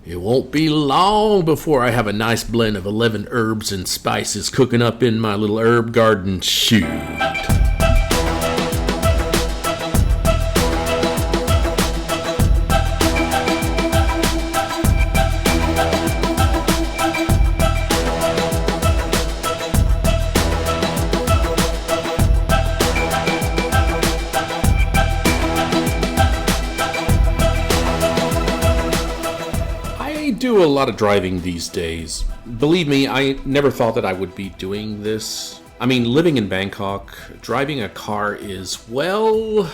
It won't be long before I have a nice blend of 11 herbs and spices cooking up in my little herb garden. Shoot. I do a lot of driving these days. Believe me, I never thought that I would be doing this. I mean, living in Bangkok, driving a car is, well,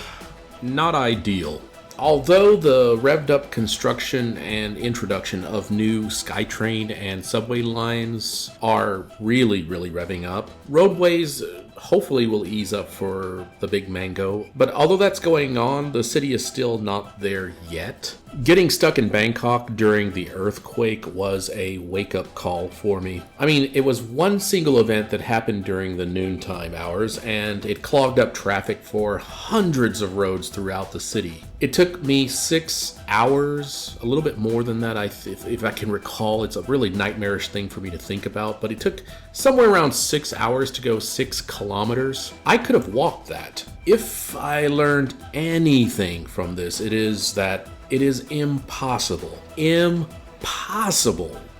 not ideal. Although the revved up construction and introduction of new SkyTrain and subway lines are really revving up, roadways hopefully will ease up for the big mango. But although that's going on, the city is still not there yet. Getting stuck in Bangkok during the earthquake was a wake-up call for me. I mean, it was one single event that happened during the noontime hours, and it clogged up traffic for hundreds of roads throughout the city. It took me 6 hours, a little bit more than that, if I can recall. It's a really nightmarish thing for me to think about, but it took somewhere around 6 hours to go 6 kilometers. I could have walked that. If I learned anything from this, it is that it is impossible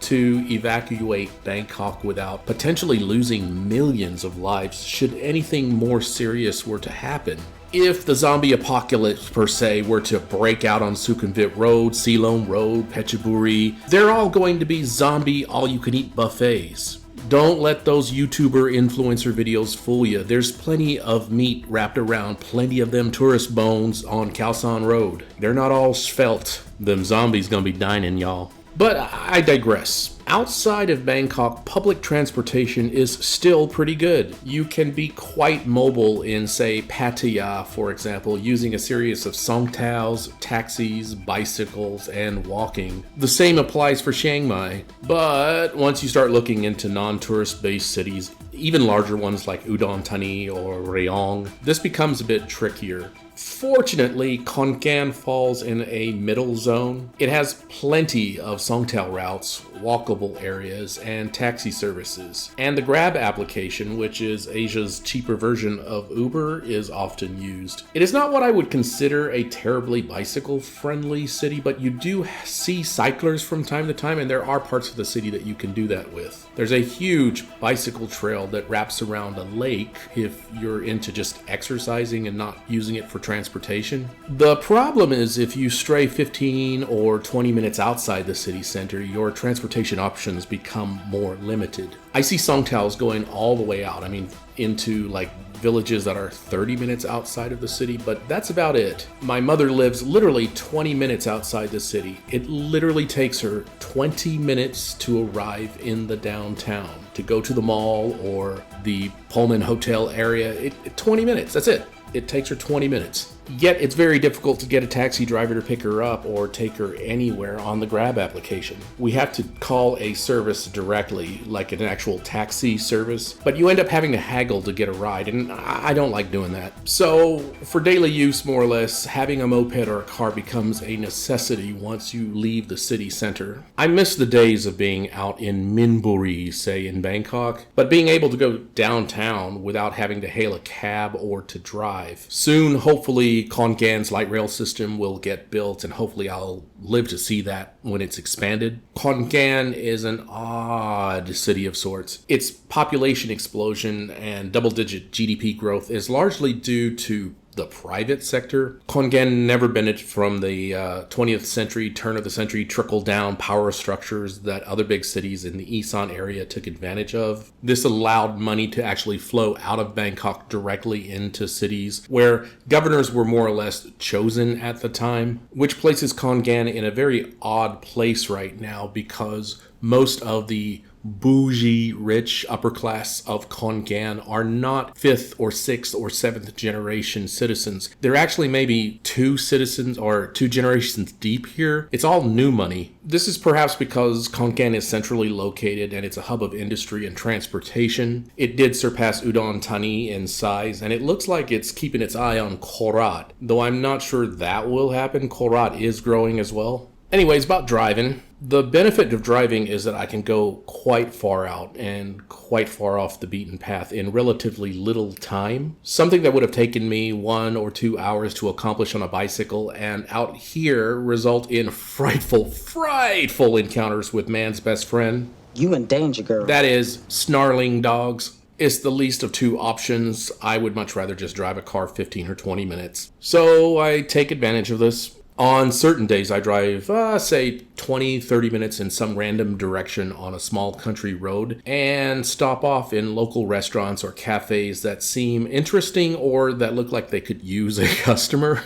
to evacuate Bangkok without potentially losing millions of lives should anything more serious were to happen. If the zombie apocalypse, per se, were to break out on Sukhumvit Road, Silom Road, Phetchaburi, they're all going to be zombie all-you-can-eat buffets. Don't let those YouTuber influencer videos fool you. There's plenty of meat wrapped around plenty of them tourist bones on Khao San Road. They're not all svelte. Them zombies gonna be dining, y'all. But I digress. Outside of Bangkok, public transportation is still pretty good. You can be quite mobile in, say, Pattaya, for example, using a series of songtaos, taxis, bicycles, and walking. The same applies for Chiang Mai. But once you start looking into non-tourist-based cities, even larger ones like Udon Thani or Rayong, this becomes a bit trickier. Fortunately, Khon Kaen falls in a middle zone. It has plenty of songthaew routes, walkable areas, and taxi services. And the Grab application, which is Asia's cheaper version of Uber, is often used. It is not what I would consider a terribly bicycle-friendly city, but you do see cyclers from time to time, and there are parts of the city that you can do that with. There's a huge bicycle trail that wraps around a lake if you're into just exercising and not using it for transportation. The problem is if you stray 15 or 20 minutes outside the city center, your transportation options become more limited. I see songthaews going all the way out. I mean, into like villages that are 30 minutes outside of the city, but that's about it. My mother lives literally 20 minutes outside the city. It literally takes her 20 minutes to arrive in the downtown, to go to the mall or the Pullman Hotel area. 20 minutes, that's it. It takes her 20 minutes. Yet it's very difficult to get a taxi driver to pick her up or take her anywhere on the Grab application. We have to call a service directly, like an actual taxi service, but you end up having to haggle to get a ride, and I don't like doing that. So for daily use, more or less, having a moped or a car becomes a necessity once you leave the city center. I miss the days of being out in Minburi, say in Bangkok, but being able to go downtown without having to hail a cab or to drive. Soon, hopefully, Khon Kaen's light rail system will get built, and hopefully I'll live to see that when it's expanded. Khon Kaen is an odd city of sorts. Its population explosion and double-digit GDP growth is largely due to the private sector. Khon Kaen never benefited from the 20th century, turn of the century, trickle-down power structures that other big cities in the Isarn area took advantage of. This allowed money to actually flow out of Bangkok directly into cities where governors were more or less chosen at the time, which places Khon Kaen in a very odd place right now because most of the bougie, rich upper class of Khon Kaen are not 5th or 6th or 7th generation citizens. They're actually maybe 2 citizens or 2 generations deep here. It's all new money. This is perhaps because Khon Kaen is centrally located and it's a hub of industry and transportation. It did surpass Udon Thani in size, and it looks like it's keeping its eye on Korat, though I'm not sure that will happen. Korat is growing as well. Anyways, about driving. The benefit of driving is that I can go quite far out and quite far off the beaten path in relatively little time. Something that would have taken me 1 or 2 hours to accomplish on a bicycle and out here result in frightful encounters with man's best friend. You in danger, girl. That is, snarling dogs. It's the least of two options. I would much rather just drive a car 15 or 20 minutes. So I take advantage of this. On certain days, I drive, say, 20, 30 minutes in some random direction on a small country road and stop off in local restaurants or cafes that seem interesting or that look like they could use a customer.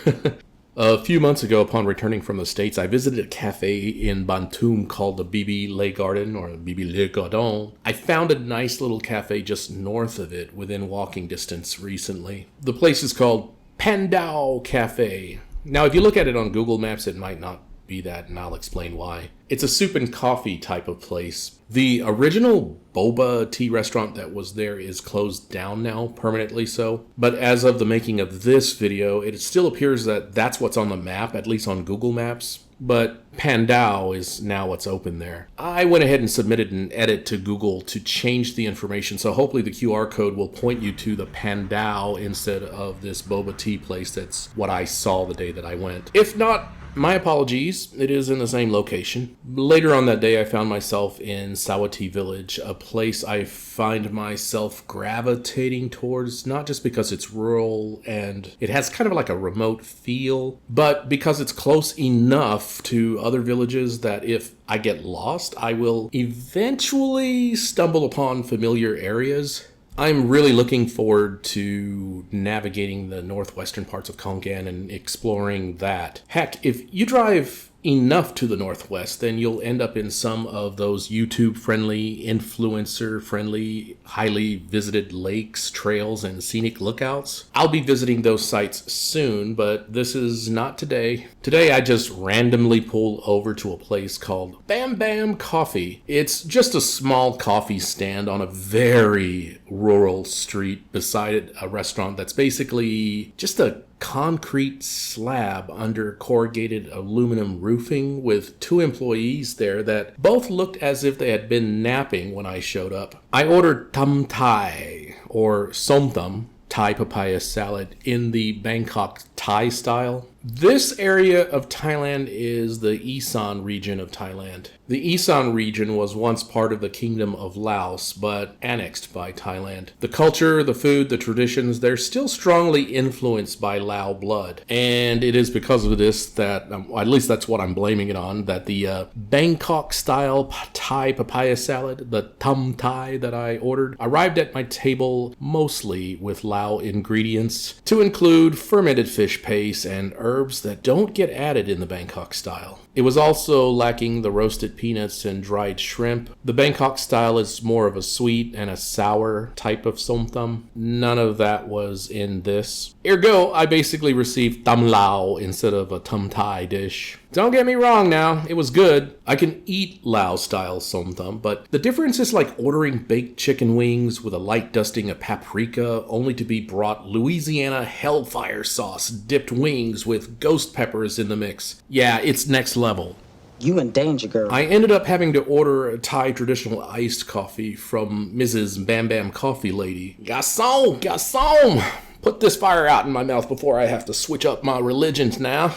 A few months ago, upon returning from the States, I visited a cafe in Bantoum called the Bibi Le Garden, or Bibi Le Garden. I found a nice little cafe just north of it within walking distance recently. The place is called Pandao Cafe. Now, if you look at it on Google Maps, it might not be that, and I'll explain why. It's a soup and coffee type of place. The original boba tea restaurant that was there is closed down now, permanently so. But as of the making of this video, it still appears that that's what's on the map, at least on Google Maps. But Pandao is now what's open there. I went ahead and submitted an edit to Google to change the information, so hopefully the QR code will point you to the Pandao instead of this boba tea place. That's what I saw the day that I went. If not, my apologies, it is in the same location. Later on that day, I found myself in Sawati Village, a place I find myself gravitating towards, not just because it's rural and it has kind of like a remote feel, but because it's close enough to other villages that if I get lost, I will eventually stumble upon familiar areas. I'm really looking forward to navigating the northwestern parts of Khon Kaen and exploring that. Heck, if you drive enough to the northwest, then you'll end up in some of those YouTube-friendly, influencer-friendly, highly visited lakes, trails, and scenic lookouts. I'll be visiting those sites soon, but this is not today. Today, I just randomly pulled over to a place called Bam Bam Coffee. It's just a small coffee stand on a very rural street beside a restaurant that's basically just a concrete slab under corrugated aluminum roofing with 2 employees there that both looked as if they had been napping when I showed up. I ordered tam thai, or som tam, Thai papaya salad in the Bangkok Thai style. This area of Thailand is the Isarn region of Thailand. The Isarn region was once part of the Kingdom of Laos, but annexed by Thailand. The culture, the food, the traditions, they're still strongly influenced by Lao blood. And it is because of this that, at least that's what I'm blaming it on, that the Bangkok-style Thai papaya salad, the tam thai that I ordered, arrived at my table mostly with Lao ingredients, to include fermented fish paste and herbs that don't get added in the Bangkok style. It was also lacking the roasted peanuts and dried shrimp. The Bangkok style is more of a sweet and a sour type of som tam. None of that was in this. Ergo, I basically received tam lao instead of a tam thai dish. Don't get me wrong now, it was good. I can eat Lao style som tam, but the difference is like ordering baked chicken wings with a light dusting of paprika only to be brought Louisiana hellfire sauce dipped wings with ghost peppers in the mix. Yeah, it's next level. You in danger, girl. I ended up having to order a Thai traditional iced coffee from Mrs. Bam Bam Coffee Lady. Garçon! Garçon! Put this fire out in my mouth before I have to switch up my religions now.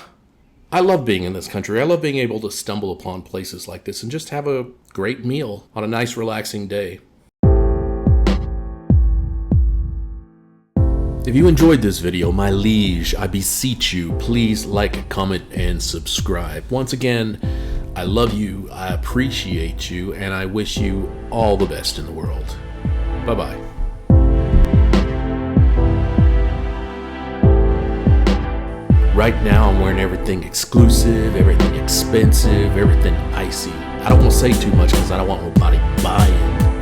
I love being in this country. I love being able to stumble upon places like this and just have a great meal on a nice, relaxing day. If you enjoyed this video, my liege, I beseech you, please like, comment, and subscribe. Once again, I love you, I appreciate you, and I wish you all the best in the world. Bye-bye. Right now, I'm wearing everything exclusive, everything expensive, everything icy. I don't want to say too much because I don't want nobody buying.